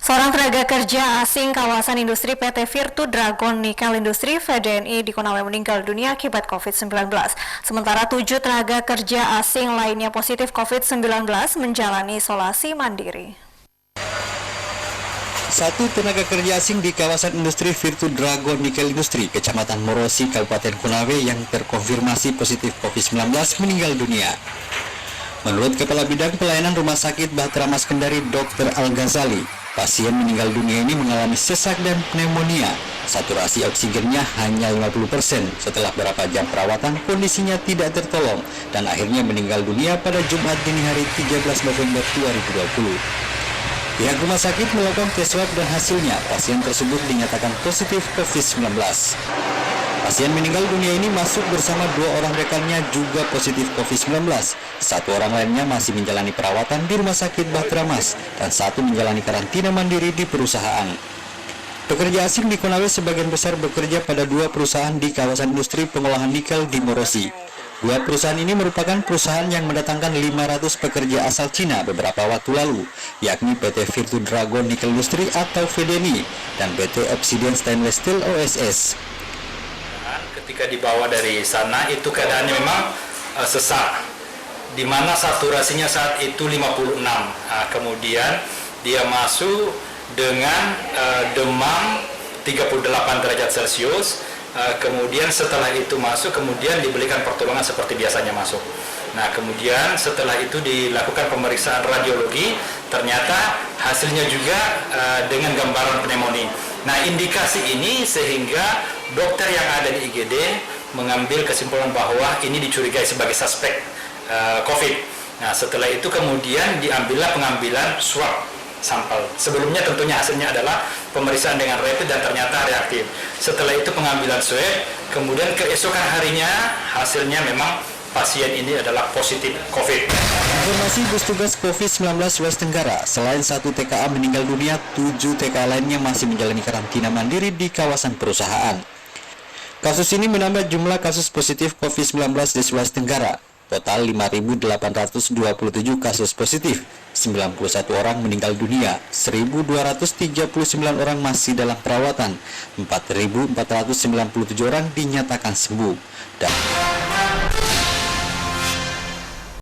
Seorang tenaga kerja asing kawasan industri PT Virtu Dragon Nikel Industri (VDNI) di Konawe meninggal dunia akibat COVID-19. Sementara 7 tenaga kerja asing lainnya positif COVID-19 menjalani isolasi mandiri. Satu tenaga kerja asing di kawasan industri Virtu Dragon Nikel Industri, Kecamatan Morosi, Kabupaten Konawe yang terkonfirmasi positif COVID-19 meninggal dunia. Menurut Kepala Bidang Pelayanan Rumah Sakit Bahtera Mas Kendari, Dr. Al-Ghazali, pasien meninggal dunia ini mengalami sesak dan pneumonia. Saturasi oksigennya hanya 50%. Setelah beberapa jam perawatan, kondisinya tidak tertolong dan akhirnya meninggal dunia pada Jumat dini hari 13 November 2020. Pihak rumah sakit melakukan tes swab dan hasilnya pasien tersebut dinyatakan positif COVID-19. Pasien meninggal dunia ini masuk bersama 2 orang rekannya juga positif COVID-19. 1 orang lainnya masih menjalani perawatan di Rumah Sakit Bahtera Mas dan 1 menjalani karantina mandiri di perusahaan. Pekerja asing di Konawe sebagian besar bekerja pada 2 perusahaan di kawasan industri pengolahan nikel di Morosi. 2 perusahaan ini merupakan perusahaan yang mendatangkan 500 pekerja asal Cina beberapa waktu lalu, yakni PT Virtu Dragon Nikel Industri atau VDNI dan PT Obsidian Stainless Steel OSS. Ketika dibawa dari sana itu keadaannya memang sesak, di mana saturasinya saat itu 56. Kemudian dia masuk dengan demam 38 derajat Celcius. Kemudian setelah itu masuk, kemudian diberikan pertolongan seperti biasanya masuk. Nah, kemudian setelah itu dilakukan pemeriksaan radiologi, ternyata hasilnya juga dengan gambaran pneumonia. Nah, indikasi ini sehingga dokter yang ada di IGD mengambil kesimpulan bahwa ini dicurigai sebagai suspek COVID. Nah, setelah itu kemudian diambillah pengambilan swab sampel. Sebelumnya tentunya hasilnya adalah pemeriksaan dengan rapid dan ternyata reaktif. Setelah itu pengambilan swab, kemudian keesokan harinya hasilnya memang pasien ini adalah positif COVID. Informasi gugus tugas COVID-19 West Tenggara, selain 1 TKA meninggal dunia, 7 TKA lainnya masih menjalani karantina mandiri di kawasan perusahaan. Kasus ini menambah jumlah kasus positif COVID-19 di West Tenggara. Total 5.827 kasus positif, 91 orang meninggal dunia, 1.239 orang masih dalam perawatan, 4.497 orang dinyatakan sembuh. Dan